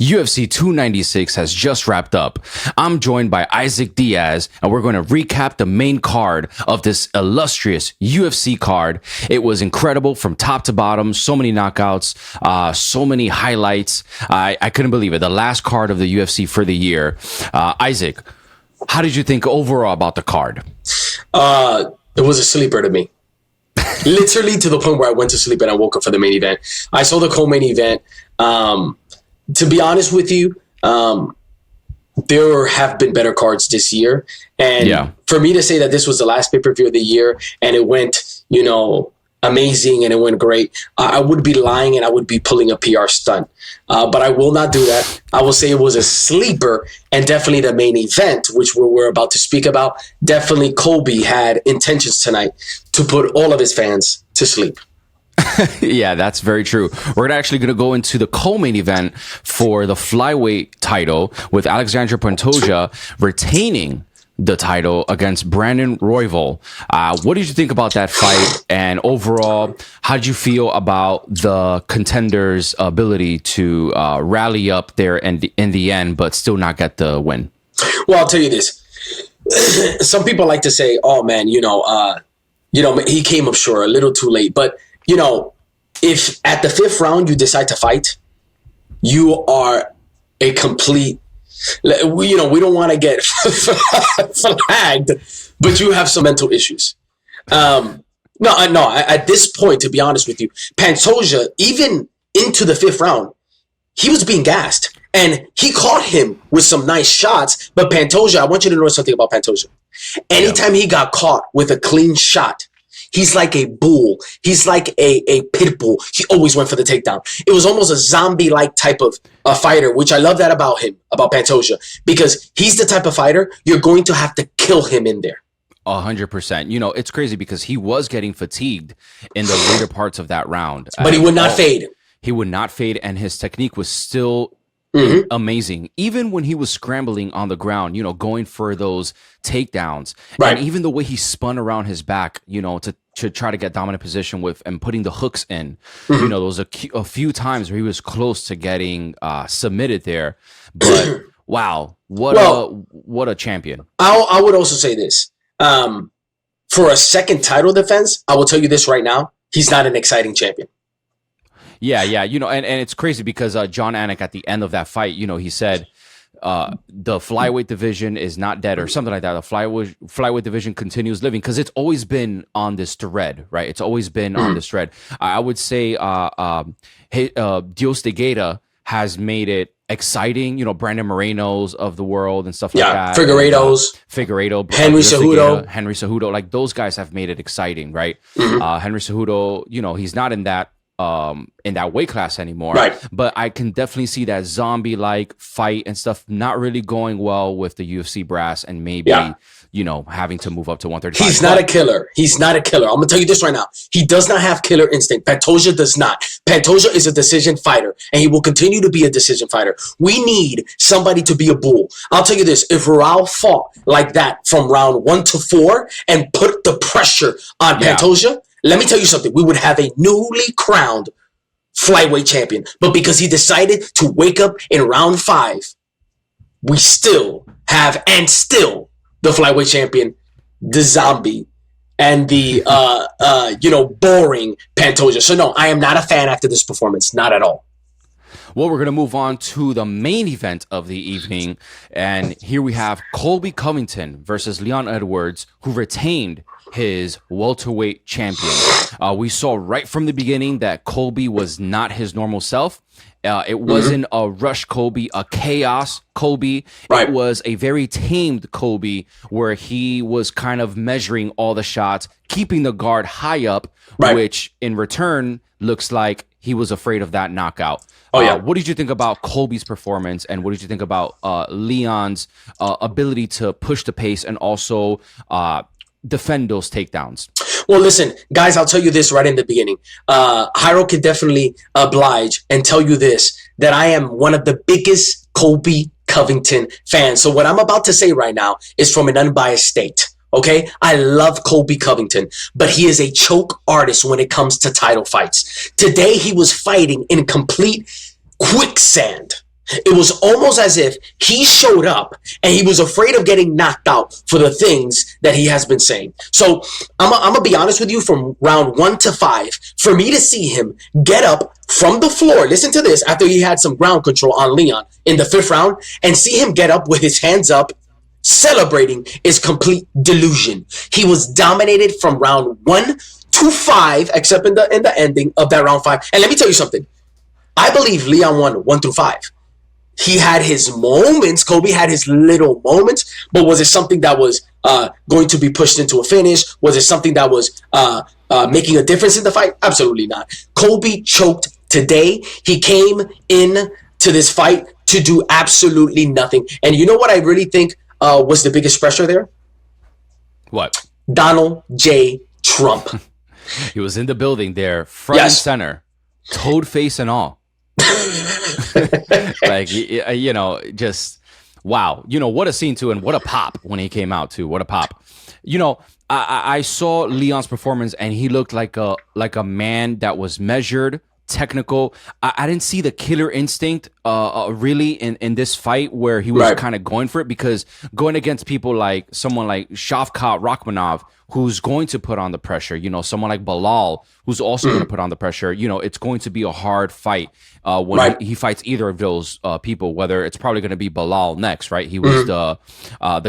UFC 296 has just wrapped up. I'm joined by Isaac Diaz, and we're going to recap the main card of this illustrious UFC card. It was incredible from top to bottom. So many knockouts, so many highlights. I couldn't believe it. The last card of the UFC for the year. Isaac, how did you think overall about the card? It was a sleeper to me. Literally to the point where I went to sleep and I woke up for the main event. I saw the co-main event. To be honest with you, there have been better cards this year. And for me to say that this was the last pay-per-view of the year and it went, amazing and it went great, I would be lying and I would be pulling a PR stunt. But I will not do that. I will say it was a sleeper, and definitely the main event, which we're about to speak about, definitely Colby had intentions tonight to put all of his fans to sleep. Yeah, that's very true. We're actually going to go into the co-main event for the flyweight title with Alexandre Pantoja retaining the title against Brandon Royval. What did you think about that fight? And overall, how did you feel about the contenders' ability to rally up there in the end, but still not get the win? Well, I'll tell you this. Some people like to say, oh, man, he came up short, a little too late. But if at the fifth round you decide to fight, you are a complete, we don't want to get flagged, but you have some mental issues. No, at this point, to be honest with you, Pantoja, even into the fifth round, he was being gassed. And he caught him with some nice shots. But Pantoja, I want you to know something about Pantoja. Anytime he got caught with a clean shot, he's like a bull. He's like a pit bull. He always went for the takedown. It was almost a zombie-like type of a fighter, which I love that about him, about Pantoja, because he's the type of fighter you're going to have to kill him in there. 100%. It's crazy because he was getting fatigued in the later parts of that round. But he would not fade. He would not fade, and his technique was still amazing. Even when he was scrambling on the ground, going for those takedowns, right? And even the way he spun around his back, to try to get dominant position with and putting the hooks in. There was a few times where he was close to getting submitted there. But wow, what a champion! I would also say this: for a second title defense, I will tell you this right now: he's not an exciting champion. Yeah. And it's crazy because John Anik at the end of that fight, he said the flyweight division is not dead or something like that. The flyweight division continues living because it's always been on this thread, right? It's always been on this thread. I would say Dios de Guerra has made it exciting, Brandon Moreno's of the world and stuff like that. Figueiredo, Henry Cejudo, like those guys have made it exciting, right? Henry Cejudo, he's not in that weight class anymore. Right. But I can definitely see that zombie-like fight and stuff not really going well with the UFC brass and maybe, having to move up to 135. He's not a killer. I'm going to tell you this right now. He does not have killer instinct. Pantoja does not. Pantoja is a decision fighter, and he will continue to be a decision fighter. We need somebody to be a bull. I'll tell you this. If Raul fought like that from round 1 to 4 and put the pressure on Pantoja, let me tell you something. We would have a newly crowned flyweight champion. But because he decided to wake up in round 5, we still have, and still, the flyweight champion, the zombie, and the, boring Pantoja. So no, I am not a fan after this performance. Not at all. Well, we're going to move on to the main event of the evening. And here we have Colby Covington versus Leon Edwards, who retained his welterweight champion. We saw right from the beginning that Colby was not his normal self. It wasn't a rush Colby, a chaos Colby. Right. It was a very tamed Colby where he was kind of measuring all the shots, keeping the guard high up, which in return looks like he was afraid of that knockout. What did you think about Colby's performance, and what did you think about Leon's ability to push the pace and also defend those takedowns? Well, listen, guys, I'll tell you this right in the beginning. Jairo can definitely oblige and tell you this, that I am one of the biggest Colby Covington fans. So what I'm about to say right now is from an unbiased state. Okay, I love Colby Covington, but he is a choke artist when it comes to title fights. Today, he was fighting in complete quicksand. It was almost as if he showed up and he was afraid of getting knocked out for the things that he has been saying. So I'm going to be honest with you, from round 1 to 5, for me to see him get up from the floor, listen to this, after he had some ground control on Leon in the 5th round, and see him get up with his hands up celebrating is complete delusion. He was dominated from round 1 to 5, except in the ending of that round 5. And let me tell you something. I believe Leon won 1 through 5. He had his moments. Colby had his little moments. But was it something that was going to be pushed into a finish? Was it something that was making a difference in the fight? Absolutely not. Colby choked today. He came in to this fight to do absolutely nothing. And you know what I really think was the biggest pressure there? What? Donald J. Trump. He was in the building there, front and center, toad face and all. Like, you know, just wow. You know, what a scene too, and what a pop when he came out too. What a pop. You know, I saw Leon's performance, and he looked like a man that was measured, technical. I didn't see the killer instinct really in this fight, where he was kind of going for it, because going against people like someone like Shavkat Rakhmonov, who's going to put on the pressure, you know, someone like Bilal, who's also going to put on the pressure, you know, it's going to be a hard fight when he fights either of those people, whether it's probably going to be Bilal next, right? He was the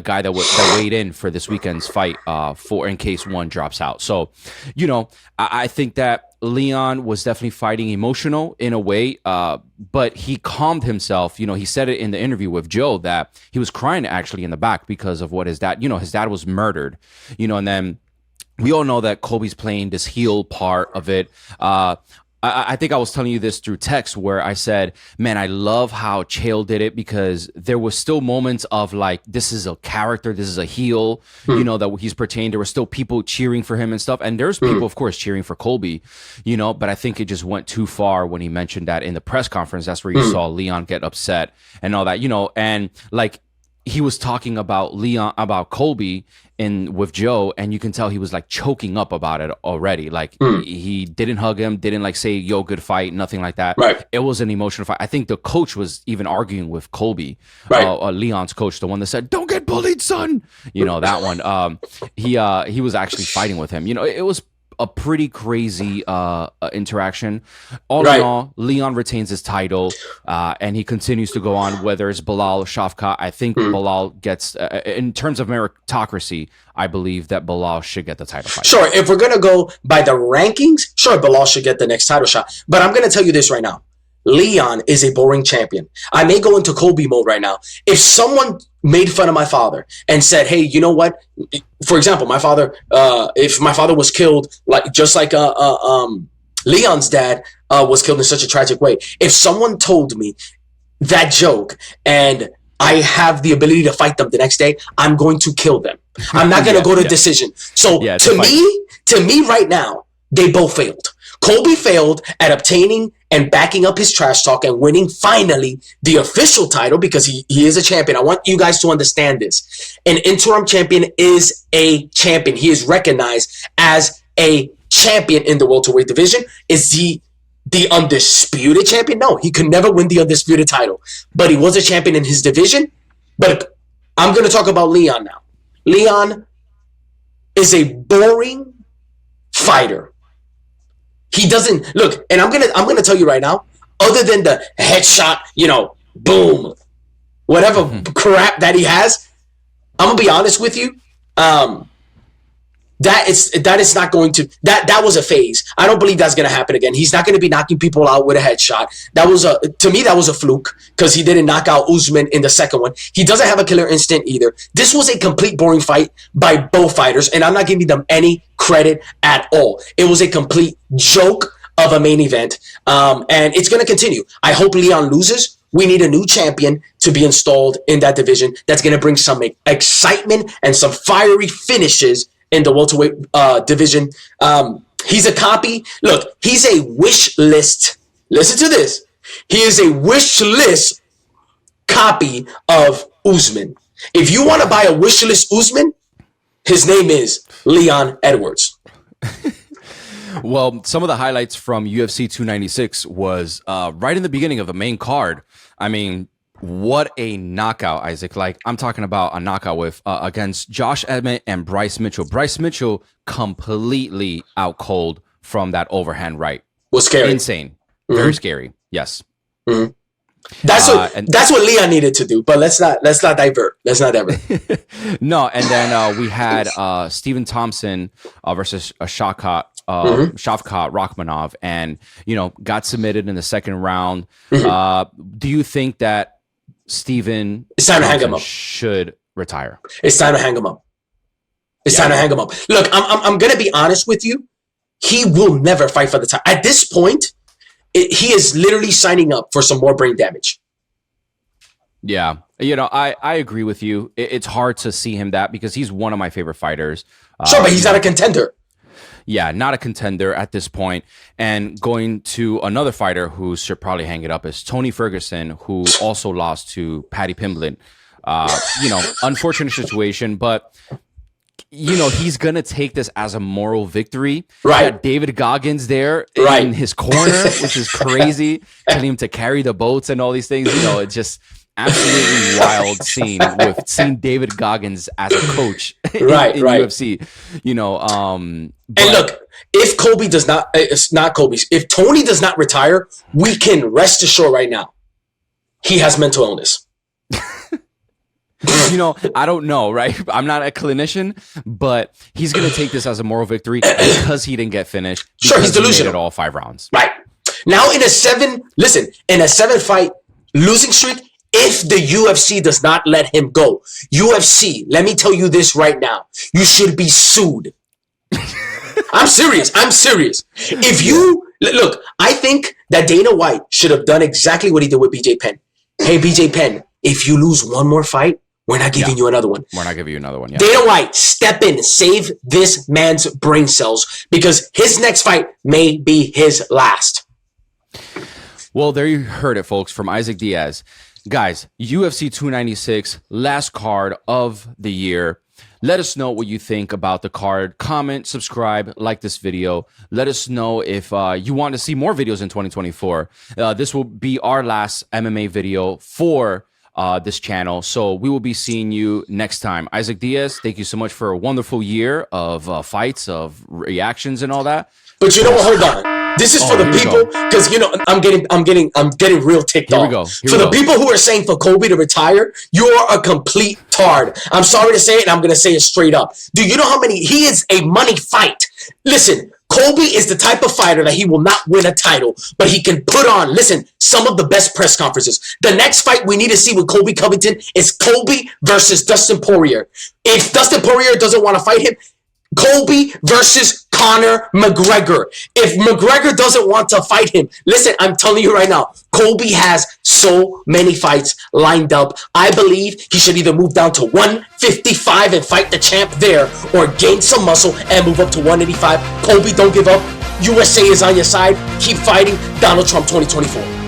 guy that weighed in for this weekend's fight for in case one drops out. So, you know, I think that Leon was definitely fighting emotional in a way, but he calmed himself. You know, he said it in the interview with Joe that he was crying actually in the back because of what his dad was murdered, you know, and then we all know that Colby's playing this heel part of it. I think I was telling you this through text, where I said, man, I love how Chael did it, because there was still moments of like, this is a character, this is a heel, you know, that he's pertained. There were still people cheering for him and stuff. And there's people, of course, cheering for Colby, you know, but I think it just went too far when he mentioned that in the press conference. That's where you saw Leon get upset and all that, you know, and like, he was talking about Colby with Joe, and you can tell he was like choking up about it already. Like he didn't hug him, didn't like say, yo, good fight, nothing like that. Right. It was an emotional fight. I think the coach was even arguing with Colby, Leon's coach, the one that said, don't get bullied, son. You know, that one. He was actually fighting with him. You know, it was a pretty crazy interaction. All in all, Leon retains his title, and he continues to go on, whether it's Bilal or Shavkat. I think Bilal gets, in terms of meritocracy, I believe that Bilal should get the title fight. Sure, if we're going to go by the rankings, sure, Bilal should get the next title shot. But I'm going to tell you this right now. Leon is a boring champion. I may go into Colby mode right now. If someone made fun of my father and said, hey, you know what? For example, my father, if my father was killed, like just like Leon's dad was killed in such a tragic way. If someone told me that joke and I have the ability to fight them the next day, I'm going to kill them. I'm not going to go to decision. So to me right now, they both failed. Colby failed at obtaining and backing up his trash talk and winning finally the official title, because he is a champion. I want you guys to understand this. An interim champion is a champion. He is recognized as a champion in the welterweight division. Is he the undisputed champion? No, he could never win the undisputed title, but he was a champion in his division. But I'm going to talk about Leon now. Leon is a boring fighter. He doesn't look, and I'm gonna tell you right now, other than the headshot, you know, boom, whatever crap that he has, I'm gonna be honest with you. That is not going to, that was a phase. I don't believe that's gonna happen again. He's not gonna be knocking people out with a headshot. To me, that was a fluke, because he didn't knock out Usman in the second one. He doesn't have a killer instinct either. This was a complete boring fight by both fighters, and I'm not giving them any credit at all. It was a complete joke of a main event, and it's gonna continue. I hope Leon loses. We need a new champion to be installed in that division that's gonna bring some excitement and some fiery finishes in the welterweight division. He's a copy. Look, he's a wish list. Listen to this. He is a wish list copy of Usman. If you want to buy a wish list Usman, his name is Leon Edwards. Well, some of the highlights from UFC 296 was right in the beginning of the main card. I mean, what a knockout, Isaac. Like, I'm talking about a knockout with against Josh Emmett and Bryce Mitchell. Bryce Mitchell completely out cold from that overhand right. Was scary. Insane. Very scary. Yes. That's what Leon needed to do. But let's not divert. Let's not divert. No, and then we had Stephen Thompson versus Shavkat Rachmanov, and got submitted in the second round. Do you think that Stephen should retire? It's time to hang him up. It's time to hang him up. Look, I'm gonna be honest with you. He will never fight for the title. At this point, he is literally signing up for some more brain damage. Yeah. I agree with you. It's hard to see him that because he's one of my favorite fighters. Sure, but he's not a contender. Yeah, not a contender at this point. And going to another fighter who should probably hang it up is Tony Ferguson, who also lost to Paddy Pimblett. Unfortunate situation, but he's gonna take this as a moral victory. Right. Got David Goggins there in his corner, which is crazy. Telling him to carry the boats and all these things. It's just absolutely wild seeing David Goggins as a coach in UFC. And look, if Colby does not, it's not Colby's. If Tony does not retire, we can rest assured right now, he has mental illness. I don't know, right? I'm not a clinician, but he's going to take this as a moral victory because he didn't get finished. Sure, he's delusional. He made it all 5 rounds. Right. Now in a 7-fight losing streak, if the UFC does not let him go, UFC, let me tell you this right now, you should be sued. I'm serious. If you, look, I think that Dana White should have done exactly what he did with BJ Penn. Hey, BJ Penn, if you lose one more fight, we're not giving you another one. We're not giving you another one. Yeah. Dana White, step in, save this man's brain cells because his next fight may be his last. Well, there you heard it, folks, from Isaac Diaz. Guys, UFC 296, last card of the year. Let us know what you think about the card. Comment, subscribe, like this video. Let us know if you want to see more videos in 2024. This will be our last MMA video for this channel. So we will be seeing you next time. Isaac Diaz, thank you so much for a wonderful year of fights, of reactions and all that. But you know what? Hold on. This is for the people because I'm getting real ticked off. For the people who are saying for Colby to retire, you are a complete tard. I'm sorry to say it, and I'm gonna say it straight up. Do you know how many? He is a money fight. Listen, Colby is the type of fighter that he will not win a title, but he can put on, some of the best press conferences. The next fight we need to see with Colby Covington is Colby versus Dustin Poirier. If Dustin Poirier doesn't want to fight him, Colby versus Conor McGregor. If McGregor doesn't want to fight him, listen, I'm telling you right now, Colby has so many fights lined up. I believe he should either move down to 155 and fight the champ there or gain some muscle and move up to 185. Colby, don't give up. USA is on your side. Keep fighting. Donald Trump 2024.